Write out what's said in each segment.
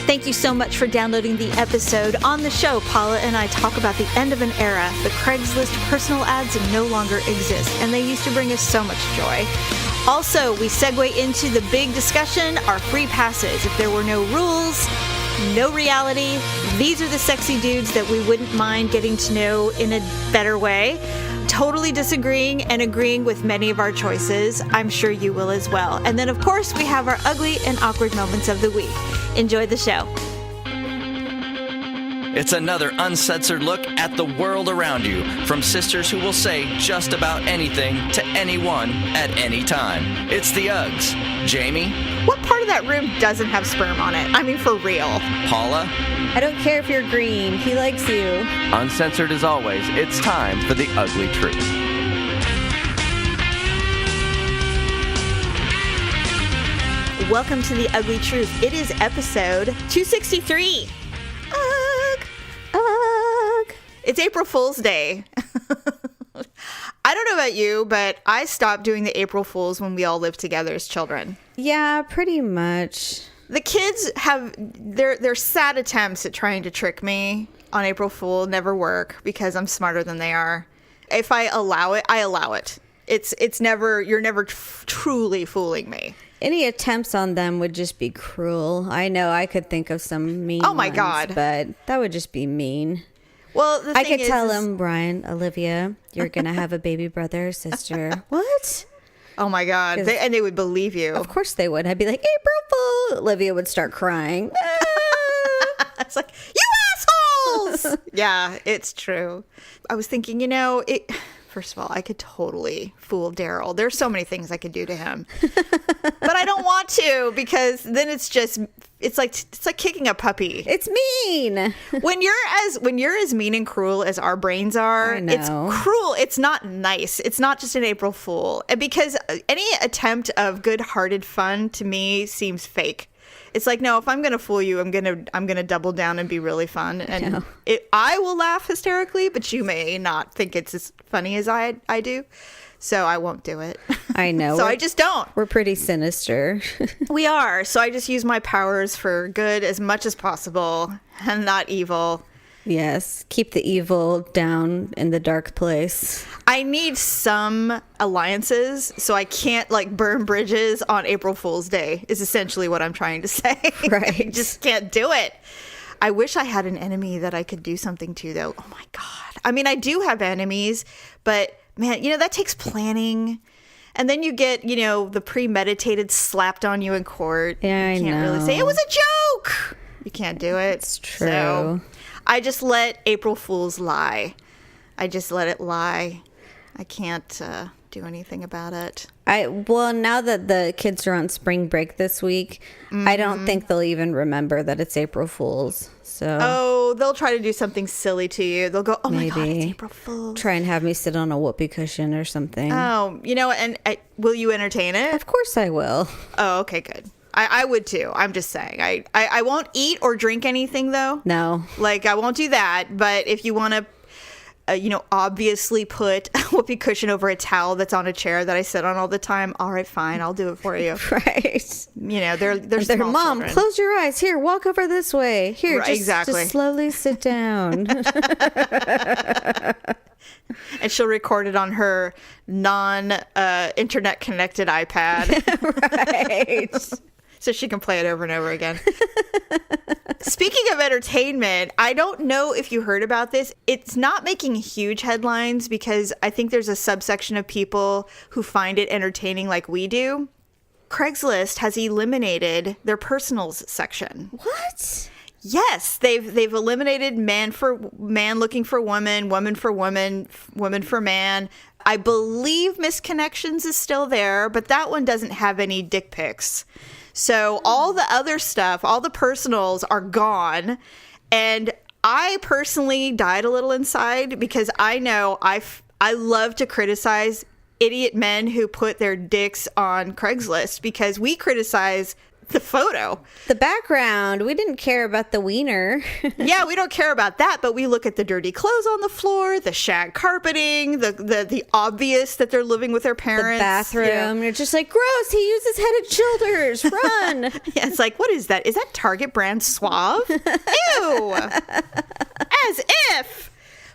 Thank you so much for downloading the episode. On the show, Paula and I talk about the end of an era. The Craigslist personal ads no longer exist, and they used to bring us so much joy. Also, we segue into the big discussion, our free passes. If there were no rules, no reality, these are the sexy dudes that we wouldn't mind getting to know in a better way. Totally disagreeing and agreeing with many of our choices. I'm sure you will as well. And then, of course, we have our ugly and awkward moments of the week. Enjoy the show. It's another uncensored look at the world around you, from sisters who will say just about anything to anyone at any time. It's the Uggs. Jamie? What part of that room doesn't have sperm on it? I mean, for real. Paula? I don't care if you're green. He likes you. Uncensored as always, it's time for the ugly truth. Welcome to the Ugly Truth. It is episode 263. It's April Fool's Day. I don't know about you, but I stopped doing the April Fools when we all lived together as children. Yeah, pretty much. The kids have their sad attempts at trying to trick me on April Fool never work because I'm smarter than they are. If I allow it, I allow it. It's never, you're never truly fooling me. Any attempts on them would just be cruel. I know I could think of some mean Oh my ones, God. but that would just be mean. Well, I could tell him, Brian, Olivia, you're going to have a baby brother or sister. What? Oh my God. And they would believe you. Of course they would. I'd be like, April Fool. Olivia would start crying. It's like, you assholes! Yeah, it's true. I was thinking, first of all, I could totally fool Daryl. There's so many things I could do to him. But I don't want to, because then it's like kicking a puppy. It's mean. When you're as mean and cruel as our brains are, it's cruel. It's not nice. It's not just an April Fool. And because any attempt of good-hearted fun to me seems fake. It's like, no, if I'm going to fool you, I'm going to double down and be really fun. And I will laugh hysterically, but you may not think it's as funny as I do. So I won't do it. I know. So I just don't. We're pretty sinister. We are. So I just use my powers for good as much as possible and not evil. Yes. Keep the evil down in the dark place. I need some alliances, so I can't burn bridges on April Fool's Day is essentially what I'm trying to say. Right. I just can't do it. I wish I had an enemy that I could do something to, though. Oh my God. I mean, I do have enemies, but man, that takes planning. And then you get, the premeditated slapped on you in court. Yeah, I know. You can't really say, it was a joke. You can't do it. It's true. So I just let April Fools lie. I just let it lie. I can't do anything about it. Now that the kids are on spring break this week, I don't think they'll even remember that it's April Fool's. So they'll try to do something silly to you. They'll go, oh my God, it's April Fool's. Try and have me sit on a whoopee cushion or something. Oh, and will you entertain it? Of course I will. Oh, okay, good. I would too. I'm just saying. I won't eat or drink anything though. No. I won't do that. But if you want to, obviously put a whoopee cushion over a towel that's on a chair that I sit on all the time. All right, fine. I'll do it for you. Right. They're small Mom, children. close your eyes. Here, walk over this way. Here, right, exactly. Just slowly sit down. And she'll record it on her non-internet connected iPad. Right. So she can play it over and over again. Speaking of entertainment, I don't know if you heard about this. It's not making huge headlines because I think there's a subsection of people who find it entertaining like we do. Craigslist has eliminated their personals section. What? Yes, they've eliminated man looking for woman, woman for woman, woman for man. I believe Misconnections is still there, but that one doesn't have any dick pics. So all the other stuff, all the personals are gone. And I personally died a little inside because I know I love to criticize idiot men who put their dicks on Craigslist because we criticize the photo. The background, we didn't care about the wiener. Yeah, we don't care about that, but we look at the dirty clothes on the floor, the shag carpeting, the obvious that they're living with their parents. The bathroom. You're just like, gross, he uses Head and Shoulders. Run. Yeah, it's like, what is that? Is that Target brand Suave? Ew. As if.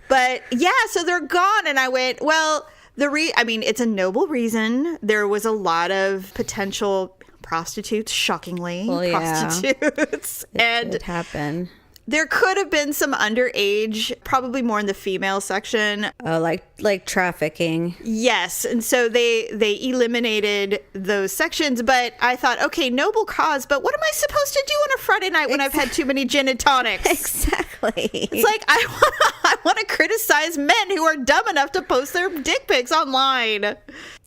But yeah, so they're gone. And I went, well, it's a noble reason. There was a lot of potential prostitutes, shockingly. Well, yeah. Prostitutes. And it happened. There could have been some underage, probably more in the female section. Oh, like trafficking. Yes. And so they eliminated those sections. But I thought, okay, noble cause, but what am I supposed to do on a Friday night when I've had too many gin and tonics? Exactly. It's like, I want to criticize men who are dumb enough to post their dick pics online.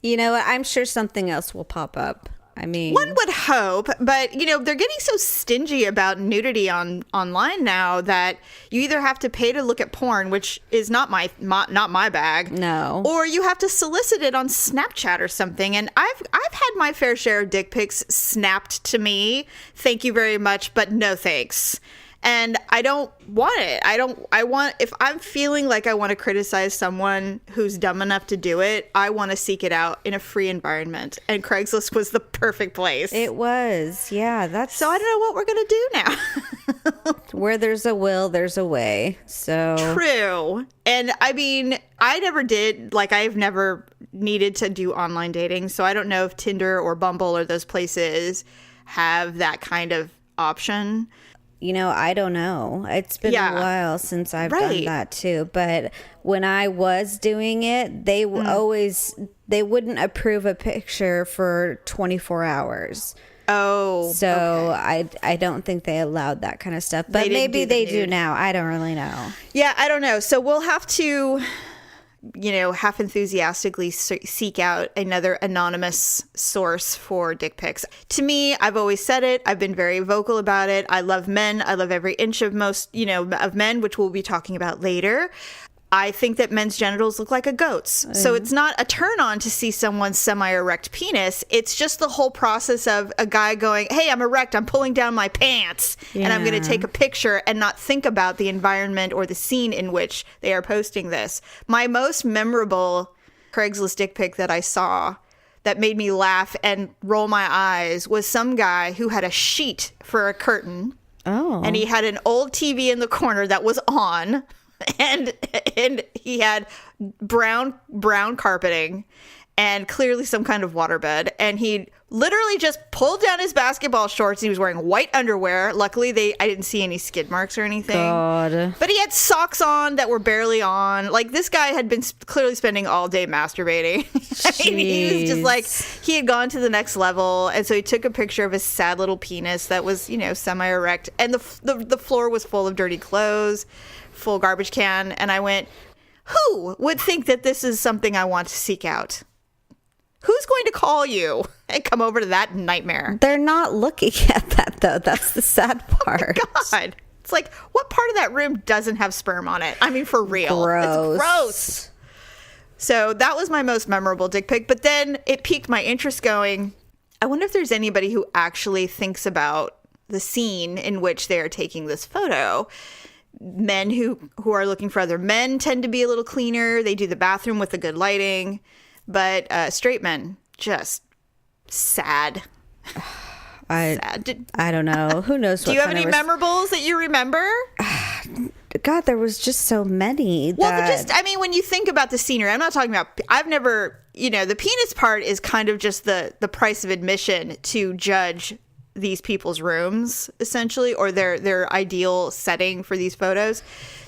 You know what? I'm sure something else will pop up. I mean, one would hope, but they're getting so stingy about nudity online now that you either have to pay to look at porn, which is not my bag. No. Or you have to solicit it on Snapchat or something. And I've had my fair share of dick pics snapped to me. Thank you very much, but no thanks. And I don't want it. If I'm feeling like I want to criticize someone who's dumb enough to do it, I want to seek it out in a free environment. And Craigslist was the perfect place. It was. Yeah. So I don't know what we're going to do now. Where there's a will, there's a way. So true. And I mean, I never did, I've never needed to do online dating. So I don't know if Tinder or Bumble or those places have that kind of option. I don't know. It's been a while since I've done that too. But when I was doing it, they wouldn't approve a picture for 24 hours. Oh, so okay. I don't think they allowed that kind of stuff. But maybe they do now. I don't really know. Yeah, I don't know. So we'll have to, half enthusiastically seek out another anonymous source for dick pics. To me, I've always said it. I've been very vocal about it. I love men. I love every inch of of men, which we'll be talking about later. I think that men's genitals look like a goat's. So it's not a turn on to see someone's semi-erect penis. It's just the whole process of a guy going, hey, I'm erect. I'm pulling down my pants. Yeah. And I'm going to take a picture and not think about the environment or the scene in which they are posting this. My most memorable Craigslist dick pic that I saw that made me laugh and roll my eyes was some guy who had a sheet for a curtain. Oh. And he had an old TV in the corner that was on. And he had brown carpeting and clearly some kind of waterbed. And he literally just pulled down his basketball shorts. He was wearing white underwear. Luckily, I didn't see any skid marks or anything. God. But he had socks on that were barely on. This guy had been clearly spending all day masturbating. I mean, he was just he had gone to the next level. And so he took a picture of his sad little penis that was, semi-erect. And the floor was full of dirty clothes. Full garbage can. And I went, who would think that this is something I want to seek out? Who's going to call you and come over to that nightmare? They're not looking at that, though. That's the sad part. Oh my God. It's like, what part of that room doesn't have sperm on it? I mean, for real. Gross. It's gross. So that was my most memorable dick pic. But then it piqued my interest going, I wonder if there's anybody who actually thinks about the scene in which they are taking this photo. Men who are looking for other men tend to be a little cleaner. They do the bathroom with the good lighting. But straight men, just sad. Sad. I don't know. Who knows? Do you have any memorables that you remember? God, there was just so many. Well, when you think about the scenery, I'm not talking about, I've never, the penis part is kind of just the price of admission to judge these people's rooms, essentially, or their ideal setting for these photos.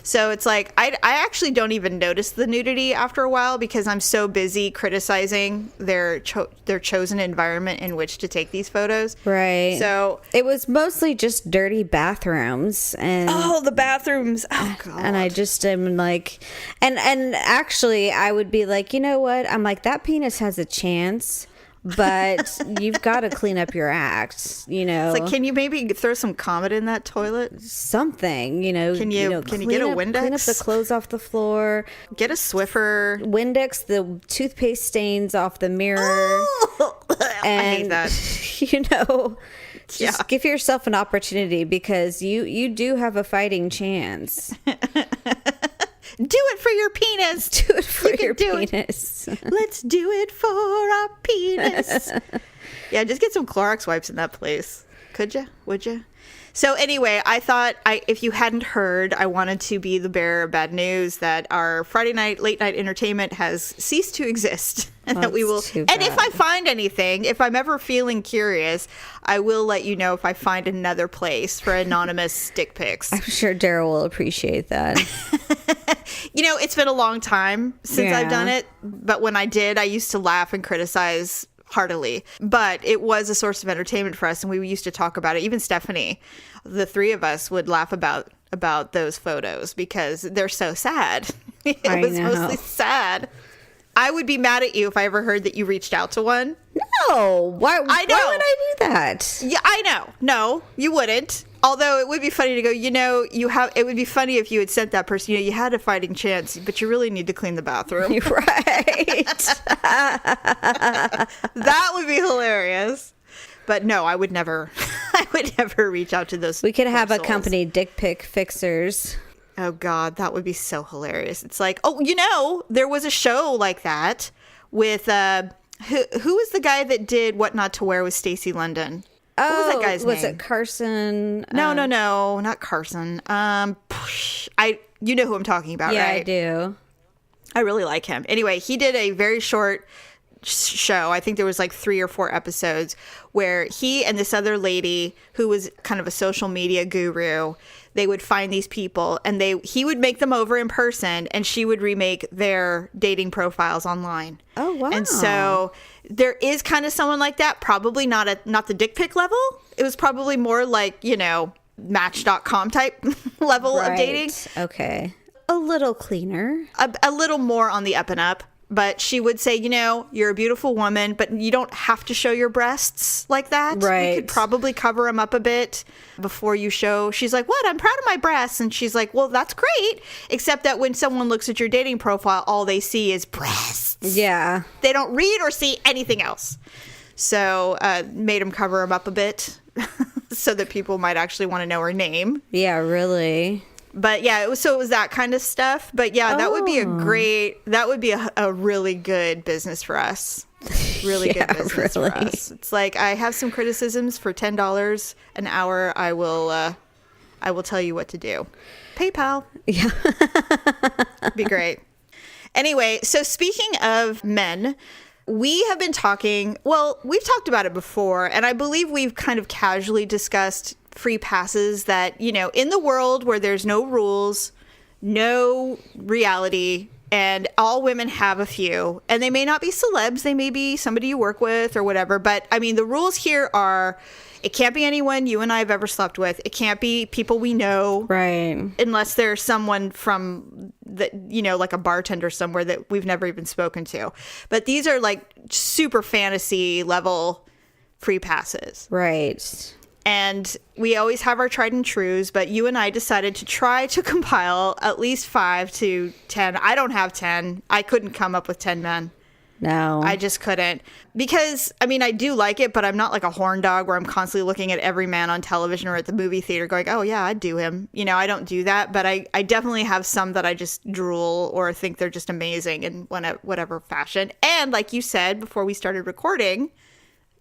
So it's like I actually don't even notice the nudity after a while because I'm so busy criticizing their chosen environment in which to take these photos. Right. So it was mostly just dirty bathrooms and the bathrooms. Oh God. And I just am like, and actually I would be like, you know what? I'm like, that penis has a chance. But you've got to clean up your act, It's like, can you maybe throw some Comet in that toilet? Something, Can you get a Windex? Clean up the clothes off the floor. Get a Swiffer. Windex the toothpaste stains off the mirror. And, I hate that. Just give yourself an opportunity, because you do have a fighting chance. Do it for your penis. Do it for your penis. Let's do it for our penis. Yeah, just get some Clorox wipes in that place. Could you? Would you? So anyway, I thought if you hadn't heard, I wanted to be the bearer of bad news that our Friday night late night entertainment has ceased to exist, and that we will. And if I find anything, if I'm ever feeling curious, I will let you know if I find another place for anonymous dick pics. I'm sure Daryl will appreciate that. It's been a long time since I've done it, but when I did, I used to laugh and criticize heartily, but it was a source of entertainment for us, and we used to talk about it. Even Stephanie, the three of us would laugh about those photos because they're so sad. It was mostly sad. I would be mad at you if I ever heard that you reached out to one. No, why would I do that? Yeah, I know. No, you wouldn't. Although it would be funny to go, it would be funny if you had sent that person, you had a fighting chance, but you really need to clean the bathroom. Right. That would be hilarious. But no, I would never reach out to those. We could have a company, Dick Pic Fixers. Oh God, that would be so hilarious. It's like, there was a show like that with, who was the guy that did What Not to Wear with Stacey London? What was that guy's name? Was it Carson? No, not Carson. You know who I'm talking about, right? Yeah, I do. I really like him. Anyway, he did a very short show. I think there was like 3 or 4 episodes where he and this other lady who was kind of a social media guru, they would find these people and he would make them over in person, and she would remake their dating profiles online. Oh, wow. And so there is kind of someone like that, probably not the dick pic level. It was probably more like, Match.com type level of dating. Okay. A little cleaner. A little more on the up and up. But she would say, you're a beautiful woman, but you don't have to show your breasts like that. Right. You could probably cover them up a bit before you show. She's like, what? I'm proud of my breasts. And she's like, well, that's great. Except that when someone looks at your dating profile, all they see is breasts. Yeah. They don't read or see anything else. So made them cover them up a bit so that people might actually want to know her name. Yeah, really. But yeah, it was that kind of stuff. But yeah, that would be a really good business for us. Really good business for us. It's like, I have some criticisms for $10 an hour. I will tell you what to do. PayPal. Yeah. Be great. Anyway, so speaking of men, we have been talking, we've talked about it before, and I believe we've kind of casually discussed free passes that, in the world where there's no rules, no reality, and all women have a few, and they may not be celebs, they may be somebody you work with or whatever, but I mean, the rules here are, it can't be anyone you and I have ever slept with. It can't be people we know. Right. Unless there's someone from like a bartender somewhere that we've never even spoken to. But these are like super fantasy level free passes. Right. And we always have our tried and trues, but you and I decided to try to compile at least 5 to 10. I don't have 10. I couldn't come up with 10 men. No. I just couldn't. Because, I mean, I do like it, but I'm not like a horn dog where I'm constantly looking at every man on television or at the movie theater going, oh, yeah, I'd do him. I don't do that. But I definitely have some that I just drool or think they're just amazing in whatever fashion. And like you said before we started recording,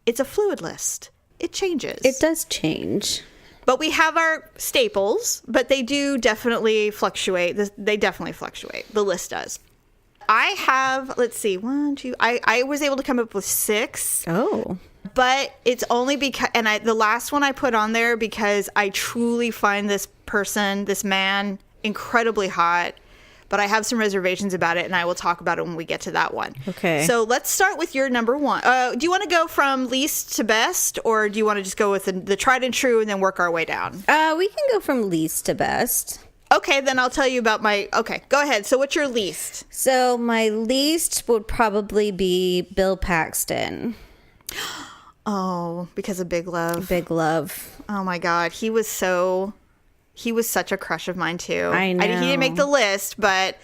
it's a fluid list. It changes. It does change. But we have our staples, but they do definitely fluctuate. They definitely fluctuate. The list does. I have, let's see, 1, 2, I was able to come up with 6. Oh. But it's only because, and the last one I put on there because I truly find this man, incredibly hot. But I have some reservations about it, and I will talk about it when we get to that one. Okay. So let's start with your number 1. Do you want to go from least to best, or do you want to just go with the tried and true and then work our way down? We can go from least to best. Okay, then I'll tell you about okay, go ahead. So what's your least? So my least would probably be Bill Paxton. Oh, because of Big Love. Big Love. Oh my God. He was such a crush of mine too. I know. He didn't make the list, but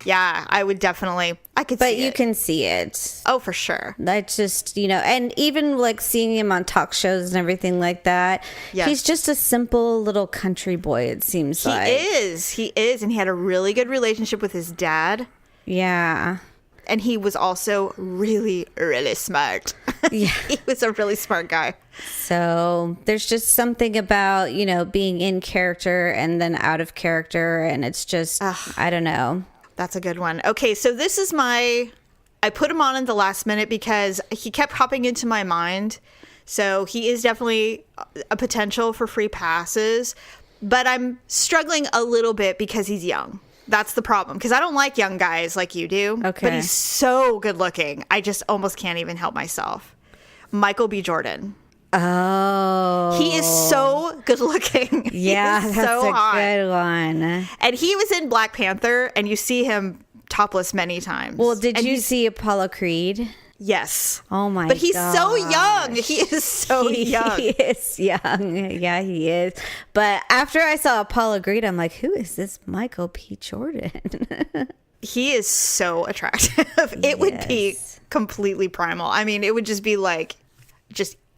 Yeah, I would definitely. I could see it. But you can see it. Oh, for sure. That's just, and even like seeing him on talk shows and everything like that. Yes. He's just a simple little country boy, it seems like. He is. And he had a really good relationship with his dad. Yeah. And he was also really, really smart. Yeah. He was a really smart guy. So there's just something about, being in character and then out of character. And it's just, I don't know. That's a good one. Okay, so this is I put him on in the last minute because he kept popping into my mind. So he is definitely a potential for free passes. But I'm struggling a little bit because he's young. That's the problem. Because I don't like young guys like you do. Okay. But he's so good looking. I just almost can't even help myself. Michael B. Jordan. Oh. He is so good looking. Yeah, that's so a good one. And he was in Black Panther, and you see him topless many times. Well, did you see Apollo Creed? Yes. Oh my god. But he's so young. He is so young. He is young. Yeah, he is. But after I saw Apollo Creed, I'm like, who is this Michael P. Jordan? He is so attractive. It would be completely primal. I mean, it would just be like,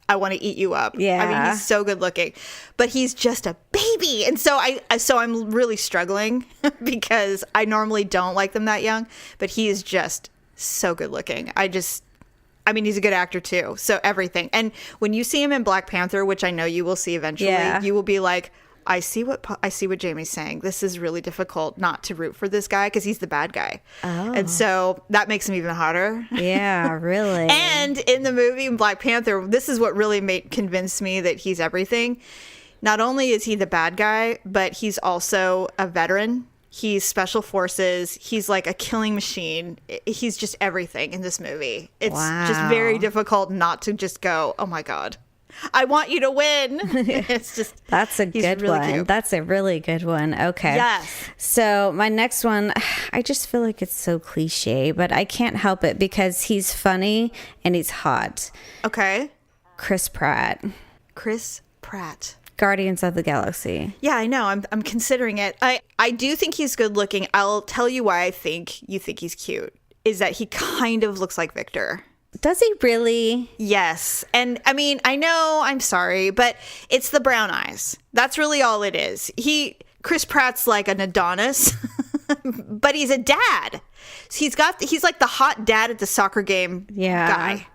I want to eat you up. Yeah. I mean, he's so good looking, but he's just a baby. And so I'm really struggling because I normally don't like them that young, but he is just so good looking. I mean, he's a good actor too. So everything. And when you see him in Black Panther, which I know you will see eventually, you will be like, I see what Jamie's saying. This is really difficult not to root for this guy because he's the bad guy. Oh. And so that makes him even hotter. Yeah, really. And in the movie in Black Panther, this is what really convinced me that he's everything. Not only is he the bad guy, but he's also a veteran. He's special forces. He's like a killing machine. He's just everything in this movie. It's just very difficult not to just go, oh my God, I want you to win. It's just that's a good really one. Cute. That's a really good one. Okay. Yes. So my next one, I just feel like it's so cliche, but I can't help it because he's funny and he's hot. Okay. Chris Pratt. Guardians of the Galaxy. Yeah, I know. I'm considering it. I do think he's good looking. I'll tell you why I think you think he's cute. Is that he kind of looks like Victor. Does he really? Yes. And I mean, I know, I'm sorry, but it's the brown eyes. That's really all it is. Chris Pratt's like an Adonis, but he's a dad. He's like the hot dad at the soccer game guy.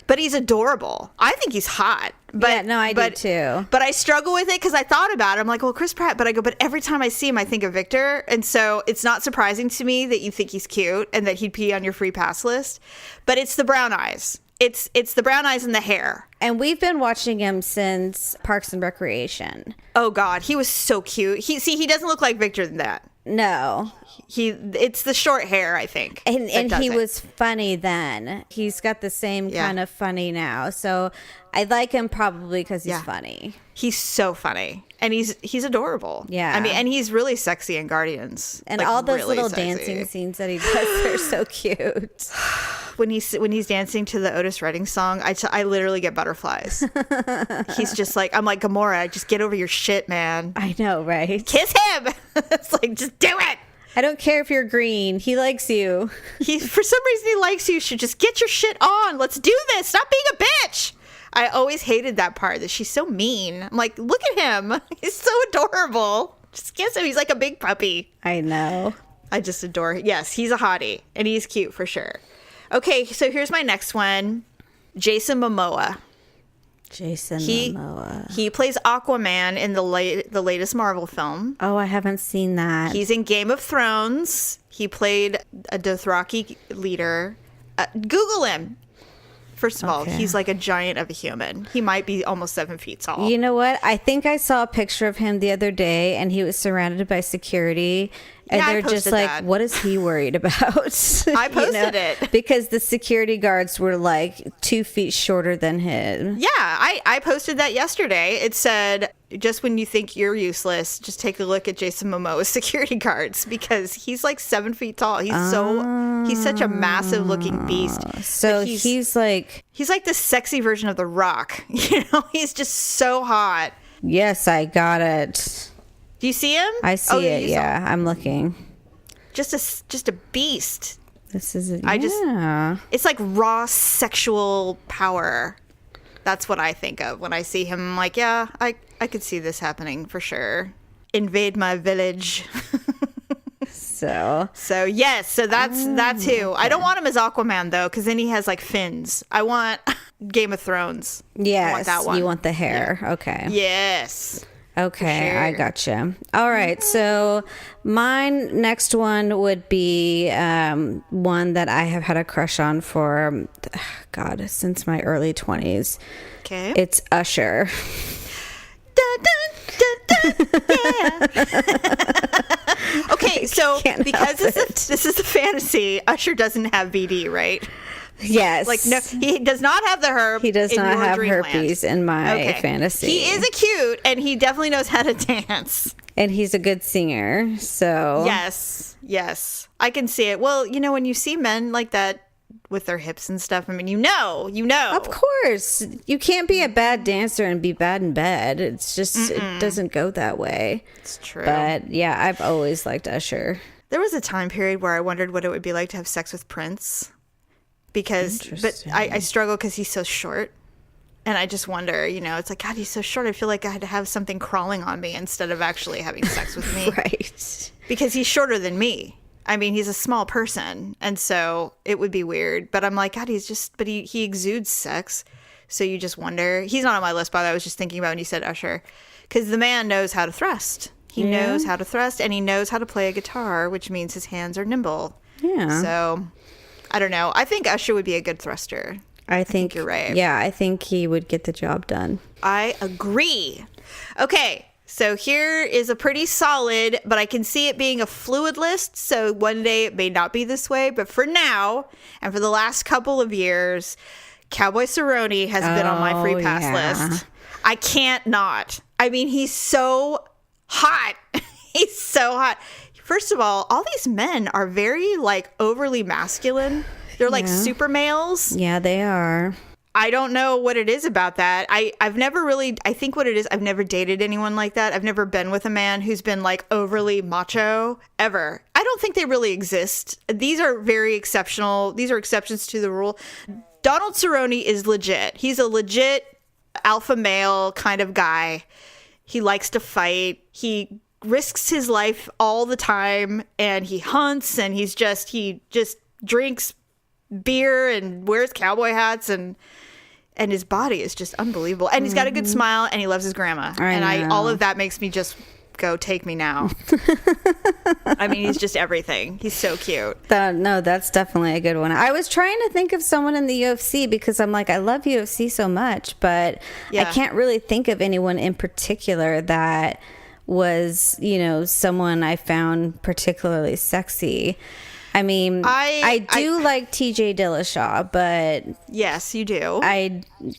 But he's adorable. I think he's hot. But, yeah, no, I do too. But I struggle with it because I thought about it. I'm like, well, Chris Pratt. But every time I see him, I think of Victor. And so it's not surprising to me that you think he's cute and that he'd be on your free pass list. But it's the brown eyes. It's the brown eyes and the hair. And we've been watching him since Parks and Recreation. Oh, God. He was so cute. He doesn't look like Victor than that. No. It's the short hair, I think. And he was funny then. He's got the same kind of funny now. So I like him probably because he's funny. He's so funny. And he's adorable. Yeah. I mean, and he's really sexy in Guardians. And all those really little dancing scenes that he does, they're so cute. When he's dancing to the Otis Redding song, I literally get butterflies. He's just like, I'm like, Gamora, just get over your shit, man. I know, right? Kiss him. It's like, just do it. I don't care if you're green. He likes you. For some reason, he likes you. You should just get your shit on. Let's do this. Stop being a bitch. I always hated that part, that she's so mean. I'm like, look at him. He's so adorable. Just kiss him. He's like a big puppy. I know. I just adore him. Yes, he's a hottie. And he's cute for sure. Okay, so here's my next one. Jason Momoa. Momoa. He plays Aquaman in the latest Marvel film. Oh, I haven't seen that. He's in Game of Thrones. He played a Dothraki leader. Google him. First of all, he's like a giant of a human. He might be almost 7 feet tall. You know what? I think I saw a picture of him the other day, and he was surrounded by security. And they're just like, that. What is he worried about? I posted it. Because the security guards were like 2 feet shorter than him. Yeah, I posted that yesterday. It said, just when you think you're useless, just take a look at Jason Momoa's security guards, because he's like 7 feet tall. He's such a massive looking beast. So he's like the sexy version of The Rock. You know, he's just so hot. Yes, I got it. Do you see him? I see it, yeah. I'm looking. just a beast. This is it's like raw sexual power. That's what I think of when I see him. I'm like, yeah, I could see this happening for sure. Invade my village. So yes, so that's who. Okay. I don't want him as Aquaman though, because then he has like fins. I want Game of Thrones. Yes, I want that one. You want the hair. Yeah. Okay. Yes. Okay, sure. I gotcha. All right, so mine next one would be one that I have had a crush on for, God, since my early 20s. Okay. It's Usher. Dun, dun, dun, dun, yeah. Okay, so because this is a fantasy, Usher doesn't have BD, right? Yes. Like, no, he does not have the herb. He does not have dreamland. herpes in my fantasy. He is a cute, and he definitely knows how to dance. And he's a good singer, so. Yes. I can see it. Well, when you see men like that with their hips and stuff, I mean, you know. Of course. You can't be a bad dancer and be bad in bed. It's just, It doesn't go that way. It's true. But, yeah, I've always liked Usher. There was a time period where I wondered what it would be like to have sex with Prince. But I struggle because he's so short. And I just wonder, it's like, God, he's so short. I feel like I had to have something crawling on me instead of actually having sex with me. Right. Because he's shorter than me. I mean, he's a small person. And so it would be weird. But I'm like, God, he exudes sex. So you just wonder. He's not on my list, by the way. I was just thinking about when you said Usher. Because the man knows how to thrust. He knows how to thrust, and he knows how to play a guitar, which means his hands are nimble. Yeah. So I don't know. I think Usher would be a good thruster. I think you're right. Yeah, I think he would get the job done. I agree. Okay, so here is a pretty solid, but I can see it being a fluid list. So one day it may not be this way, but for now and for the last couple of years, Cowboy Cerrone has been on my free pass list. I can't not. I mean, he's so hot. He's so hot. First of all these men are very, like, overly masculine. They're like super males. Yeah, they are. I don't know what it is about that. I've never really, I think what it is, I've never dated anyone like that. I've never been with a man who's been, like, overly macho, ever. I don't think they really exist. These are very exceptional. These are exceptions to the rule. Donald Cerrone is legit. He's a legit alpha male kind of guy. He likes to fight. He risks his life all the time, and he hunts, and he just drinks beer and wears cowboy hats, and his body is just unbelievable. And he's got a good smile, and he loves his grandma. All of that makes me just go, take me now. I mean, he's just everything. He's so cute. No, that's definitely a good one. I was trying to think of someone in the UFC because I'm like, I love UFC so much, but I can't really think of anyone in particular that was, someone I found particularly sexy. I mean, I do like TJ Dillashaw, but yes, you do.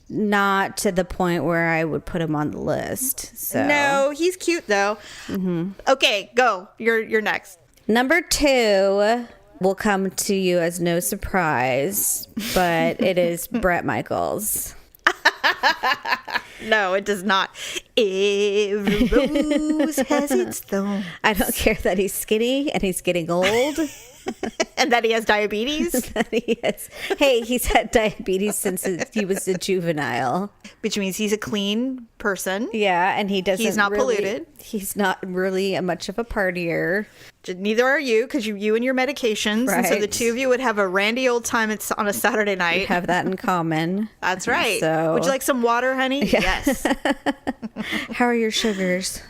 Not to the point where I would put him on the list. So no, he's cute though. Mm-hmm. Okay, go. You're next. Number 2 will come to you as no surprise, but it is Bret Michaels. No, it does not. Every rose has its thorn. I don't care that he's skinny and he's getting old. And that he has diabetes. Hey, he's had diabetes since he was a juvenile. Which means he's a clean person. Yeah, and he's not polluted. He's not really much of a partier. Neither are you, because you and your medications. Right. And so the two of you would have a randy old time on a Saturday night. We have that in common. That's right. So, would you like some water, honey? Yeah. Yes. How are your sugars?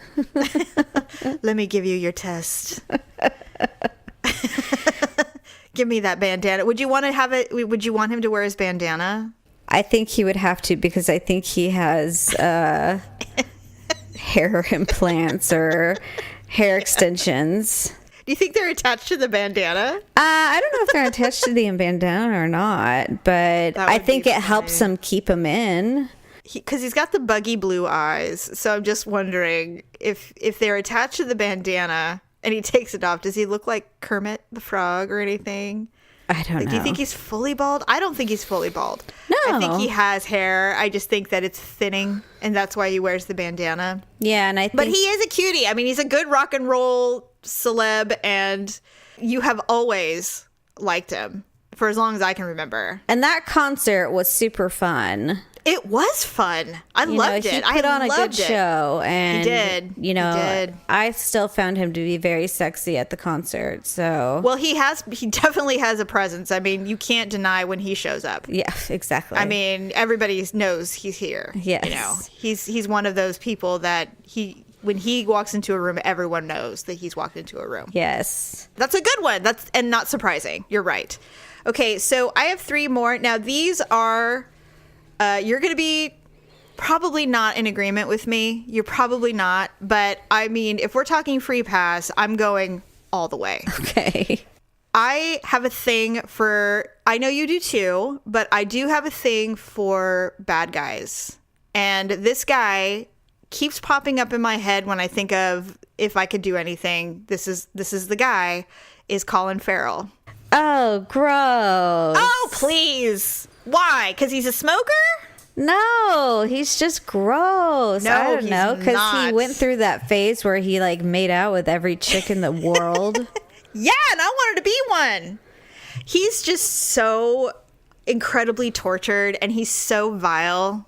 Let me give you your test. Give me that bandana. Would you want to have it? Would you want him to wear his bandana? I think he would have to, because I think he has hair implants or hair extensions. Do you think they're attached to the bandana? I don't know if they're attached to the bandana or not, but I think it helps him keep him in. Because he's got the buggy blue eyes, so I'm just wondering if they're attached to the bandana and he takes it off, does he look like Kermit the Frog or anything? I don't know. Do you think he's fully bald? I don't think he's fully bald. No. I think he has hair. I just think that it's thinning, and that's why he wears the bandana. Yeah, and I think... But he is a cutie. I mean, he's a good rock and roll celeb, and You have always liked him for as long as I can remember. And that concert was super fun. It was fun. I loved it. He put on a good show, and he did. I still found him to be very sexy at the concert. So, well, he definitely has a presence. I mean, you can't deny when he shows up. Yeah, exactly. I mean, everybody knows he's here. Yes, he's one of those people that when he walks into a room, everyone knows that he's walked into a room. Yes, that's a good one. And not surprising. You're right. Okay, so I have 3 more. Now these are. You're going to be probably not in agreement with me. You're probably not. But, I mean, if we're talking free pass, I'm going all the way. Okay. I have a thing for... I know you do too, but I do have a thing for bad guys. And this guy keeps popping up in my head when I think of if I could do anything. This is the guy, is Colin Farrell. Oh, gross. Oh, please. Why? Because he's a smoker? No, he's just gross. No, I don't know, because he went through that phase where he like made out with every chick in the world. Yeah, and I wanted to be one. He's just so incredibly tortured, and he's so vile.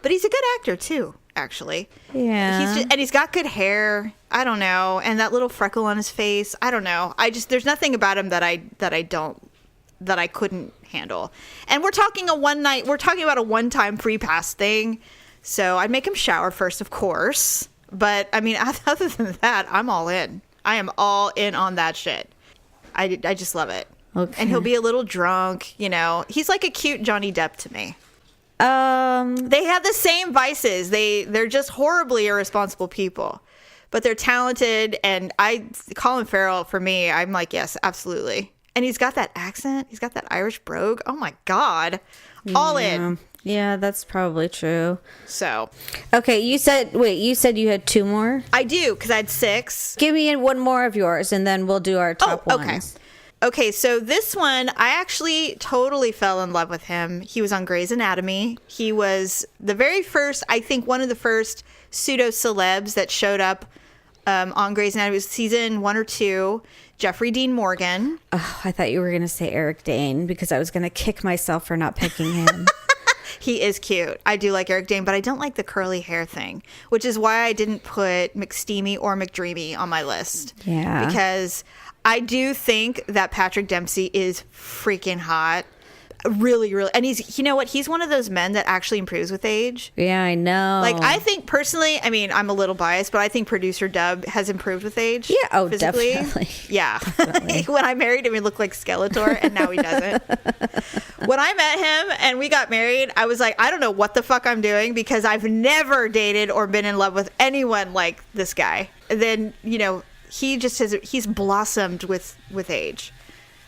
But he's a good actor too, actually. Yeah. And he's got good hair. I don't know, and that little freckle on his face. I don't know. There's nothing about him that I couldn't handle. And we're talking about a one-time free pass thing. So I'd make him shower first, of course. But I mean, other than that, I'm all in. I am all in on that shit. I just love it. Okay. And he'll be a little drunk, He's like a cute Johnny Depp to me. They have the same vices. They're just horribly irresponsible people. But they're talented, and Colin Farrell, for me, I'm like, yes, absolutely. And he's got that accent. He's got that Irish brogue. Oh, my God. All in. Yeah, that's probably true. So. Okay, you said you had 2 more? I do, because I had 6. Give me one more of yours, and then we'll do our top ones. Okay, so this one, I actually totally fell in love with him. He was on Grey's Anatomy. He was the very first, I think one of the first pseudo-celebs that showed up on Grey's Anatomy. It was season 1 or 2. Jeffrey Dean Morgan. Oh, I thought you were going to say Eric Dane, because I was going to kick myself for not picking him. He is cute. I do like Eric Dane, but I don't like the curly hair thing, which is why I didn't put McSteamy or McDreamy on my list. Yeah. Because I do think that Patrick Dempsey is freaking hot. Really, really. And he's one of those men that actually improves with age. Yeah, I know. Like, I think personally, I mean, I'm a little biased, but I think producer Dub has improved with age. Yeah, oh, physically. definitely. Yeah. Definitely. When I married him, he looked like Skeletor, and now he doesn't. When I met him and we got married, I was like, I don't know what the fuck I'm doing, because I've never dated or been in love with anyone like this guy. And then, he's blossomed with age.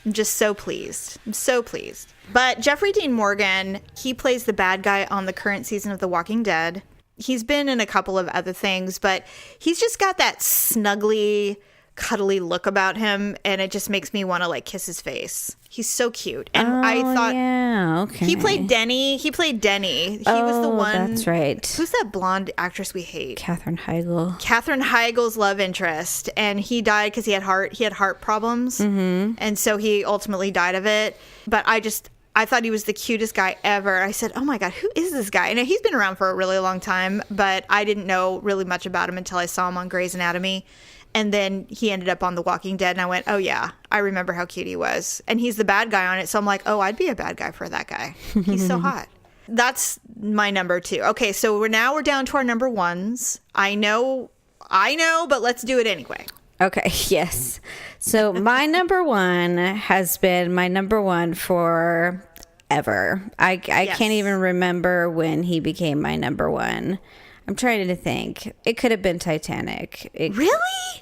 I'm just so pleased. I'm so pleased. But Jeffrey Dean Morgan, he plays the bad guy on the current season of The Walking Dead. He's been in a couple of other things, but he's just got that snuggly, cuddly look about him, and it just makes me want to like kiss his face. He's so cute. And I thought, yeah, okay. He played Denny. He was the one. That's right. Who's that blonde actress we hate? Katherine Heigl. Katherine Heigl's love interest, and he died because he had heart problems, and so he ultimately died of it. But I thought he was the cutest guy ever. I said, oh my God, who is this guy? And he's been around for a really long time, but I didn't know really much about him until I saw him on Grey's Anatomy. And then he ended up on The Walking Dead, and I went, oh yeah, I remember how cute he was. And he's the bad guy on it, so I'm like, oh, I'd be a bad guy for that guy. He's so hot. That's my number 2. Okay, so we're down to our number 1s. I know, but let's do it anyway. Okay, yes. So my number 1 has been my number 1 for ever. I can't even remember when he became my number 1. I'm trying to think. It could have been Titanic. Really?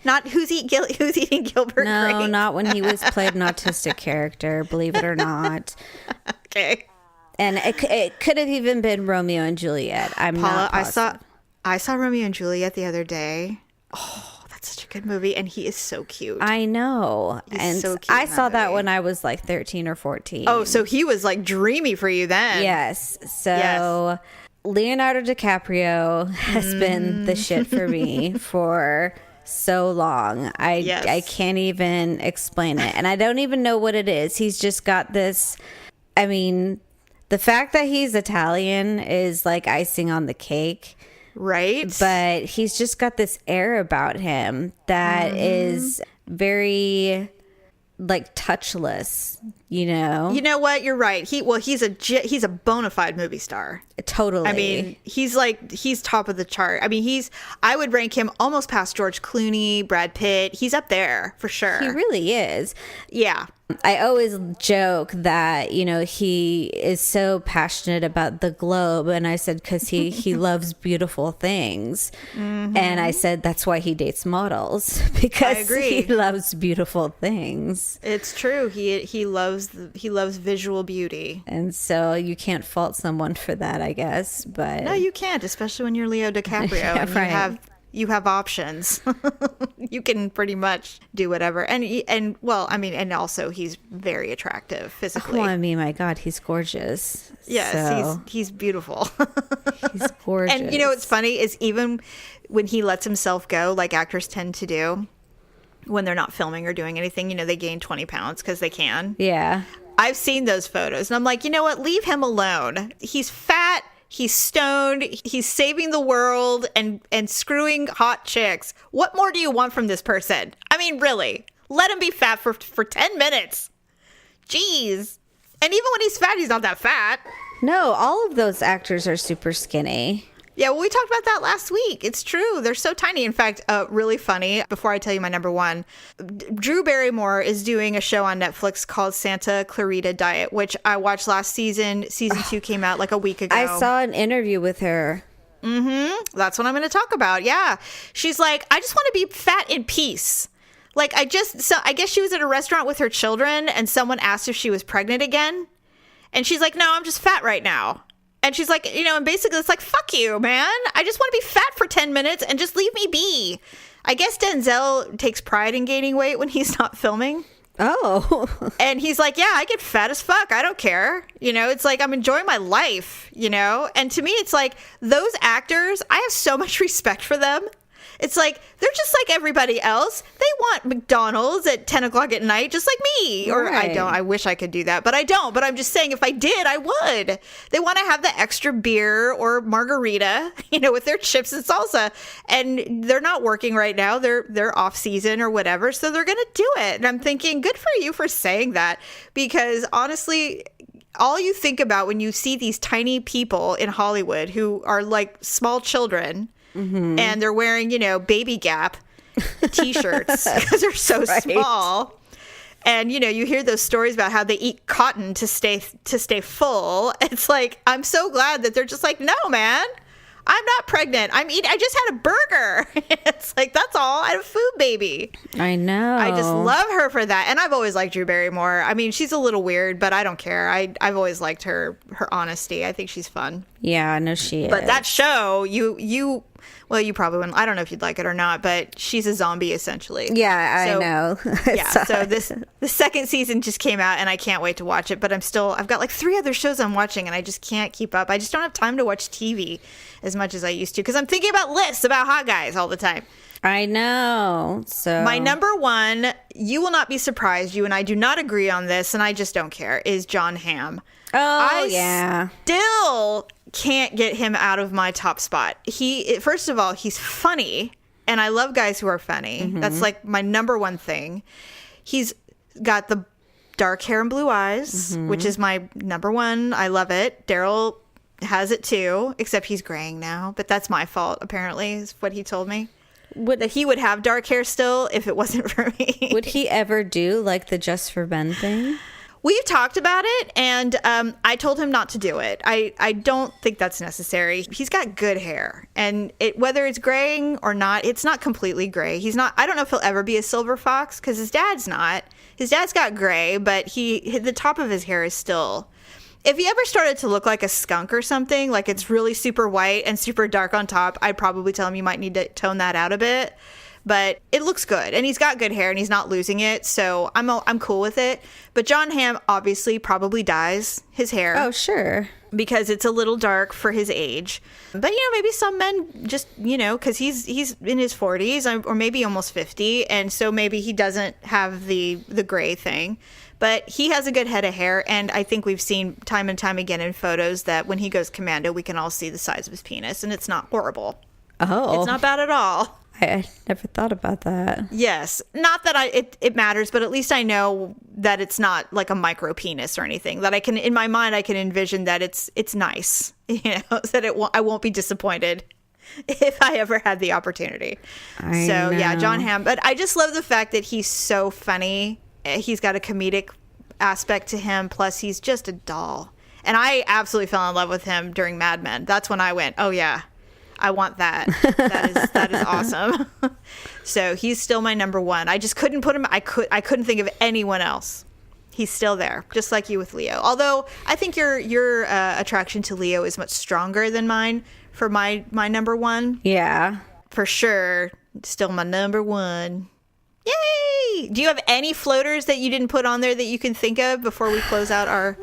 Not Who's Eating Gilbert No, Grape? not when he played an autistic character, believe it or not. Okay. And it could have even been Romeo and Juliet. I'm Paula, not positive. I saw Romeo and Juliet the other day. Oh, that's such a good movie, and he is so cute. I know. He's so cute I saw that when I was like 13 or 14. Oh, so he was like dreamy for you then. Yes. So Leonardo DiCaprio has been the shit for me for so long. I can't even explain it. And I don't even know what it is. He's just got this, I mean, the fact that he's Italian is like icing on the cake. Right. But he's just got this air about him that is very like touchless, you know? You know what? You're right. He's a bona fide movie star. Totally. I mean, he's top of the chart. I mean, I would rank him almost past George Clooney, Brad Pitt. He's up there for sure. He really is. Yeah. I always joke that, you know, he is so passionate about the globe. And I said, because he loves beautiful things. Mm-hmm. And I said, that's why he dates models, because he loves beautiful things. It's true. He loves visual beauty. And so you can't fault someone for that, I guess. But no, you can't, especially when you're Leo DiCaprio. Yeah, and right. You have options. You can pretty much do whatever. And well, I mean, and also he's very attractive physically. Oh, I mean, my God, he's gorgeous. Yes, so. he's beautiful. He's gorgeous. And you know what's funny is even when he lets himself go, like actors tend to do when they're not filming or doing anything, you know, they gain 20 pounds because they can. Yeah. I've seen those photos and I'm like, you know what? Leave him alone. He's fat. He's stoned. He's saving the world and screwing hot chicks. What more do you want from this person? I mean, really, let him be fat for 10 minutes. Jeez. And even when he's fat, he's not that fat. No, all of those actors are super skinny. Yeah, well, we talked about that last week. It's true. They're so tiny. In fact, really funny, before I tell you my number one, Drew Barrymore is doing a show on Netflix called Santa Clarita Diet, which I watched last season. Season 2 came out like a week ago. I saw an interview with her. Mm-hmm. That's what I'm going to talk about. Yeah. She's like, I just want to be fat in peace. Like, I guess she was at a restaurant with her children and someone asked if she was pregnant again. And she's like, no, I'm just fat right now. And she's like, you know, and basically it's like, fuck you, man. I just want to be fat for 10 minutes and just leave me be. I guess Denzel takes pride in gaining weight when he's not filming. Oh. And he's like, yeah, I get fat as fuck. I don't care. You know, it's like, I'm enjoying my life, you know? And to me, it's like, those actors, I have so much respect for them. It's like, they're just like everybody else. They want McDonald's at 10 o'clock at night, just like me. Or right. I don't. I wish I could do that, but I don't. But I'm just saying, if I did, I would. They want to have the extra beer or margarita, you know, with their chips and salsa. And they're not working right now. They're off season or whatever. So they're going to do it. And I'm thinking, good for you for saying that. Because honestly, all you think about when you see these tiny people in Hollywood who are like small children, mm-hmm. and they're wearing, you know, Baby Gap t-shirts because they're so right. small. And, you know, you hear those stories about how they eat cotton to stay full. It's like, I'm so glad that they're just like, no, man, I'm not pregnant. I just had a burger. It's like, that's all. I had a food baby. I know. I just love her for that. And I've always liked Drew Barrymore. I mean, she's a little weird, but I don't care. I've always liked her honesty. I think she's fun. Yeah, I know she is. But that show, well, you probably wouldn't. I don't know if you'd like it or not, but she's a zombie essentially. Yeah, I know. Yeah. So the second season just came out and I can't wait to watch it, but I've got like 3 other shows I'm watching and I just can't keep up. I just don't have time to watch TV as much as I used to because I'm thinking about lists about hot guys all the time. I know. So my number one, you will not be surprised, you and I do not agree on this and I just don't care, is Jon Hamm. Oh, yeah. Still can't get him out of my top spot. First of all, he's funny, and I love guys who are funny. Mm-hmm. That's like my number one thing. He's got the dark hair and blue eyes, mm-hmm. which is my number one. I love it. Daryl has it too, except he's graying now, but that's my fault, apparently, is what he told me. That he would have dark hair still if it wasn't for me. Would he ever do like the Just for Ben thing? We've talked about it, and I told him not to do it. I don't think that's necessary. He's got good hair, and whether it's graying or not, it's not completely gray. He's not. I don't know if he'll ever be a silver fox because his dad's not. His dad's got gray, but the top of his hair is still. If he ever started to look like a skunk or something, like it's really super white and super dark on top, I'd probably tell him you might need to tone that out a bit. but it looks good, and he's got good hair, and he's not losing it, so I'm cool with it. But Jon Hamm obviously probably dyes his hair. Oh, sure. Because it's a little dark for his age. But, maybe some men just, because he's in his 40s or maybe almost 50, and so maybe he doesn't have the gray thing. But he has a good head of hair, and I think we've seen time and time again in photos that when he goes commando, we can all see the size of his penis, and it's not horrible. Oh. It's not bad at all. I never thought about that. Yes. Not that it matters, but at least I know that it's not like a micro penis or anything. That I can, in my mind, I can envision that it's nice, that I won't be disappointed if I ever had the opportunity. Yeah, Jon Hamm. But I just love the fact that he's so funny. He's got a comedic aspect to him. Plus, he's just a doll. And I absolutely fell in love with him during Mad Men. That's when I went, oh, yeah. I want that. That is awesome. So he's still my number one. I just couldn't put him. I couldn't think of anyone else. He's still there, just like you with Leo. Although I think your attraction to Leo is much stronger than mine for my number one. Yeah, for sure. Still my number one. Yay! Do you have any floaters that you didn't put on there that you can think of before we close out our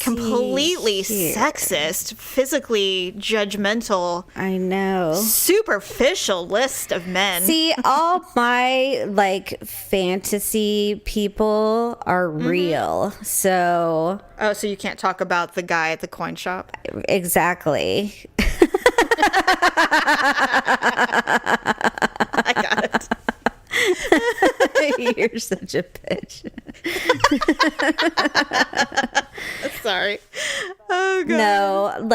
completely sexist, physically judgmental, I know, superficial list of men? See, all my fantasy people are real. So so you can't talk about the guy at the coin shop? Exactly. I got it. You're such a bitch. Sorry. Oh, God. No,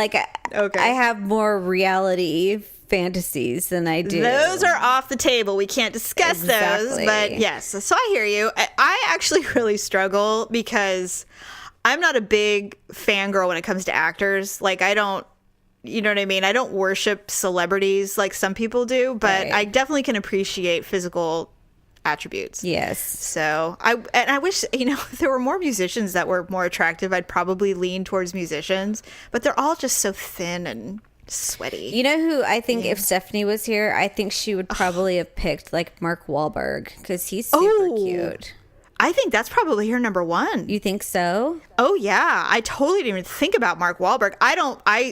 okay. I have more reality fantasies than I do. Those are off the table. We can't discuss those. But yes, so I hear you. I actually really struggle because I'm not a big fangirl when it comes to actors. I don't. You know what I mean? I don't worship celebrities like some people do, but I definitely can appreciate physical attributes. Yes. So I wish, if there were more musicians that were more attractive, I'd probably lean towards musicians, but they're all just so thin and sweaty. You know who I think if Stephanie was here, I think she would probably have picked Mark Wahlberg because he's super cute. I think that's probably her number one. You think so? Oh, yeah. I totally didn't even think about Mark Wahlberg.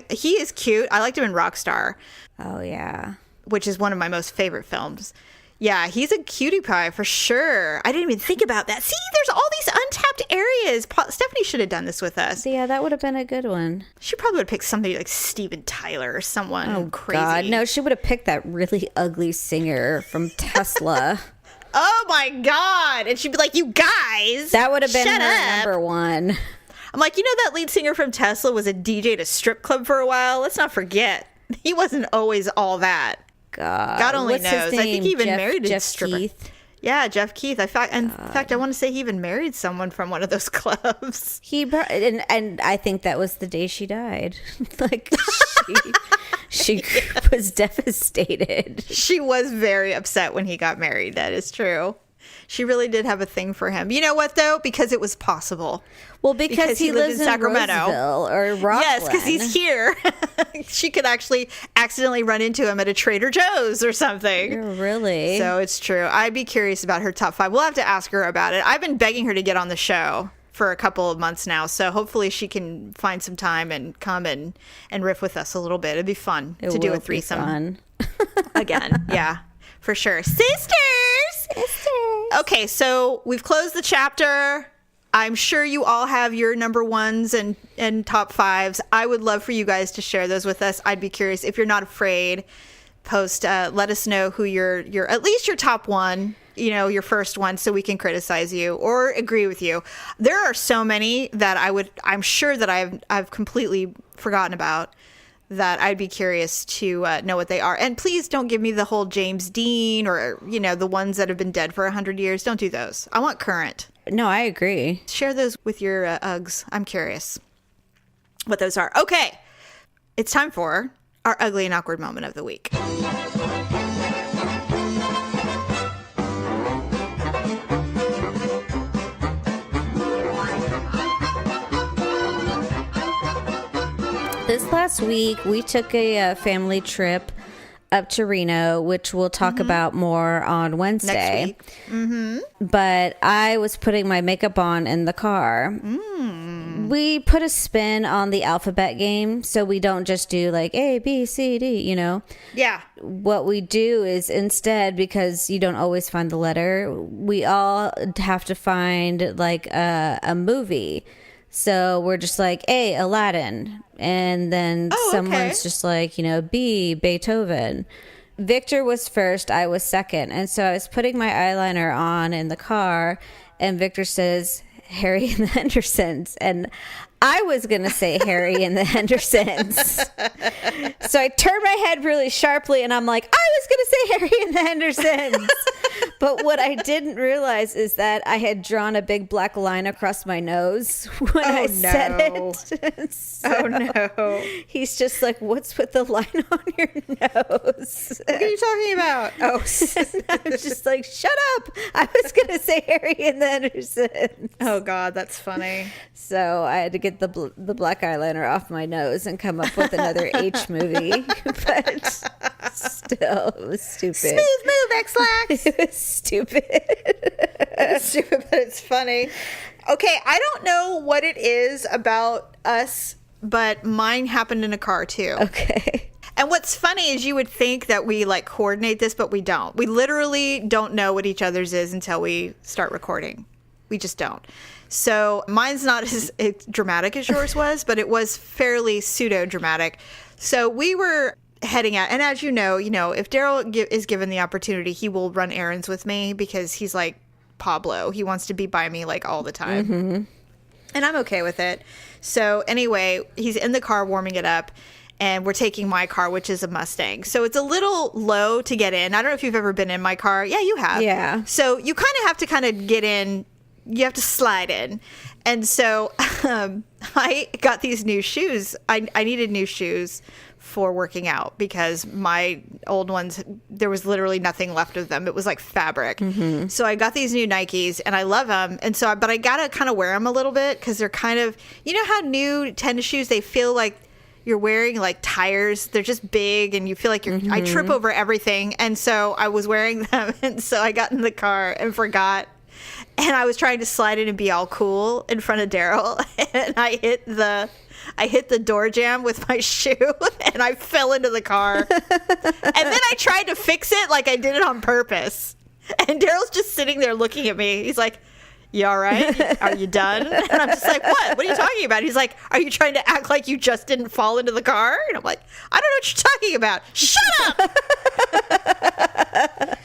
He is cute. I liked him in Rockstar. Oh, yeah. Which is one of my most favorite films. Yeah, he's a cutie pie for sure. I didn't even think about that. See, there's all these untapped areas. Stephanie should have done this with us. Yeah, that would have been a good one. She probably would have picked somebody like Steven Tyler or someone crazy. God, no, she would have picked that really ugly singer from Tesla. Oh my God. And she'd be like, you guys. That would have been her number one. I'm like, that lead singer from Tesla was a DJ at a strip club for a while. Let's not forget. He wasn't always all that. God only knows. His name? I think he even married Jeff a stripper. Keith. Yeah, Jeff Keith. In fact, I want to say he even married someone from one of those clubs. And I think that was the day she died. She was devastated. She was very upset when he got married. That is true. She really did have a thing for him. You know what, though? Because it was possible. Well, because he lives in Sacramento. Roseville or Rockland. Yes, because he's here. She could actually accidentally run into him at a Trader Joe's or something. Really? So it's true. I'd be curious about her top 5. We'll have to ask her about it. I've been begging her to get on the show for a couple of months now, so hopefully she can find some time and come and riff with us a little bit. It'd be fun to do a threesome again. Yeah, for sure. Sisters. Okay, so we've closed the chapter. I'm sure you all have your number ones and top 5s. I would love for you guys to share those with us. I'd be curious. If you're not afraid, post. Let us know who your at least your top one. Your first one, so we can criticize you or agree with you. There are so many that I'm sure that I've completely forgotten about that I'd be curious to know what they are. And please don't give me the whole James Dean or, the ones that have been dead for 100 years. Don't do those. I want current. No, I agree. Share those with your Uggs. I'm curious what those are. Okay. It's time for our ugly and awkward moment of the week. This last week, we took a family trip up to Reno, which we'll talk about more on Wednesday. Next week. But I was putting my makeup on in the car. We put a spin on the alphabet game, so we don't just do like A, B, C, D, you know? Yeah. What we do is instead, because you don't always find the letter, we all have to find like a movie. So we're just like, A, Aladdin. And then someone's just like, you know, B, Beethoven. Victor was first, I was second. And so I was putting my eyeliner on in the car, and Victor says, Harry and the Hendersons. And I was going to say Harry and the Hendersons. So I turned my head really sharply, and I'm like, I was going to say Harry and the Hendersons. But what I didn't realize is that I had drawn a big black line across my nose when I said it. So no. He's just like, what's with the line on your nose? What are you talking about? Oh, I was just like, shut up. I was going to say Harry and the Hendersons. Oh, God, that's funny. So I had to get the black eyeliner off my nose and come up with another H movie. But still, it was stupid. Smooth move, X-Lax. It was stupid. It's stupid, but it's funny. Okay, I don't know what it is about us, but mine happened in a car too. Okay. And what's funny is you would think that we like coordinate this, but we don't. We literally don't know what each other's is until we start recording. We just don't. So mine's not as dramatic as yours was, but it was fairly pseudo dramatic. So we were heading out, and as you know, if Daryl is given the opportunity, he will run errands with me because he's like Pablo. He wants to be by me like all the time, and I'm okay with it. So anyway, he's in the car warming it up, and we're taking my car, which is a Mustang. So it's a little low to get in. I don't know if you've ever been in my car. Yeah, you have. Yeah. So you kind of have to get in. You have to slide in. And so I got these new shoes. I needed new shoes for working out because my old ones, there was literally nothing left of them. It was like fabric. So I got these new Nikes, and I love them. And so, but I got to kind of wear them a little bit because they're kind of, you know how new tennis shoes, they feel like you're wearing like tires. They're just big, and you feel like I trip over everything. And so I was wearing them. And so I got in the car and forgot. And I was trying to slide in and be all cool in front of Daryl, and I hit the door jamb with my shoe, and I fell into the car. And then I tried to fix it like I did it on purpose. And Daryl's just sitting there looking at me. He's like, "You all right? Are you done?" And I'm just like, "What? What are you talking about?" He's like, "Are you trying to act like you just didn't fall into the car?" And I'm like, "I don't know what you're talking about. Shut up!"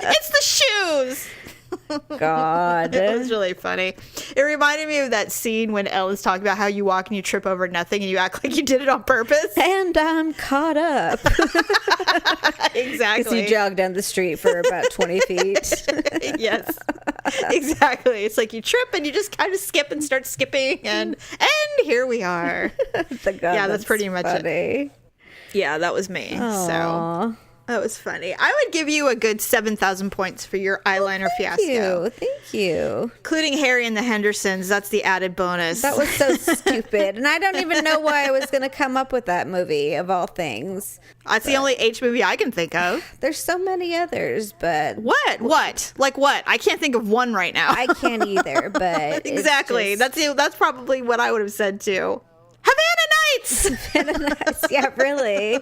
It's the shoes. God. It was really funny. It reminded me of that scene when Ellen's talking about how you walk and you trip over nothing and you act like you did it on purpose. And I'm caught up. Exactly. Because you jog down the street for about 20 feet. Yes. Exactly. It's like you trip and you just kind of skip and start skipping, and here we are. Yeah, that's pretty much it. Yeah, that was me. Aww. So that was funny. I would give you a good 7,000 points for your eyeliner fiasco. Thank you. Including Harry and the Hendersons. That's the added bonus. That was so stupid. And I don't even know why I was going to come up with that movie, of all things. That's the only H movie I can think of. There's so many others, but... What? Like what? I can't think of one right now. I can't either, but... Exactly. That's probably what I would have said too. Havana Nights! Havana Nights. Yeah, really.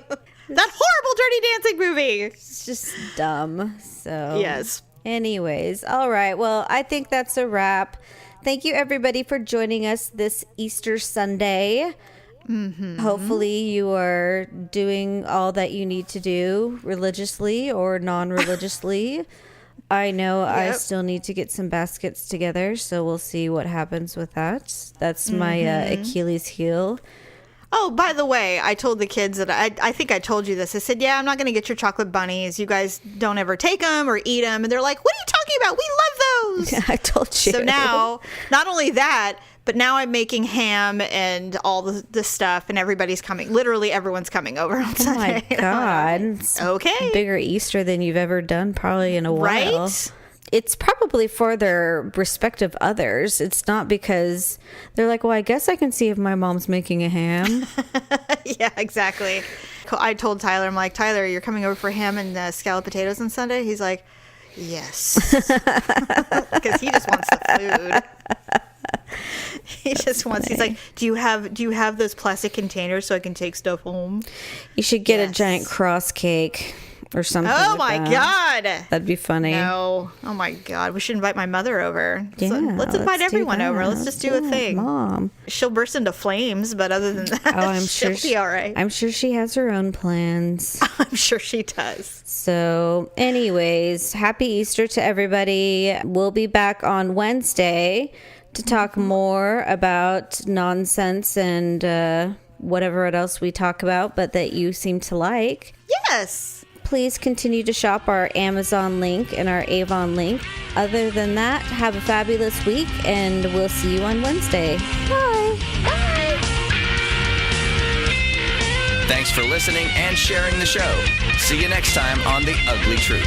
That horrible Dirty Dancing movie. It's just dumb. So yes. Anyways, all right. Well, I think that's a wrap. Thank you, everybody, for joining us this Easter Sunday. Hopefully you are doing all that you need to do religiously or non-religiously. I know I still need to get some baskets together, so we'll see what happens with that. That's my Achilles heel. Oh, by the way, I told the kids that I think I told you this. I said, yeah, I'm not going to get your chocolate bunnies. You guys don't ever take them or eat them. And they're like, what are you talking about? We love those. I told you. So now, not only that, but now I'm making ham and all the stuff, and everybody's coming. Literally everyone's coming over on Sunday. Oh, my God. Okay. Bigger Easter than you've ever done probably in a while. Right? it's probably for their respective others. It's not because they're like, well, I guess I can see if my mom's making a ham. Yeah, exactly. I told Tyler, I'm like, Tyler, you're coming over for ham and scalloped potatoes on Sunday? He's like, yes. Because he just wants the food. He just wants, he's like, do you have those plastic containers so I can take stuff home? You should get a giant cross cake. Or something. Oh my God. That'd be funny. No. Oh my God. We should invite my mother over. Yeah, so let's invite everyone over. Let's just do a thing. Mom. She'll burst into flames, but other than that, she'll be all right. I'm sure she has her own plans. I'm sure she does. So anyways, happy Easter to everybody. We'll be back on Wednesday to talk more about nonsense and whatever else we talk about, but that you seem to like. Yes. Please continue to shop our Amazon link and our Avon link. Other than that, have a fabulous week, and we'll see you on Wednesday. Bye. Bye. Thanks for listening and sharing the show. See you next time on The Ugly Truth.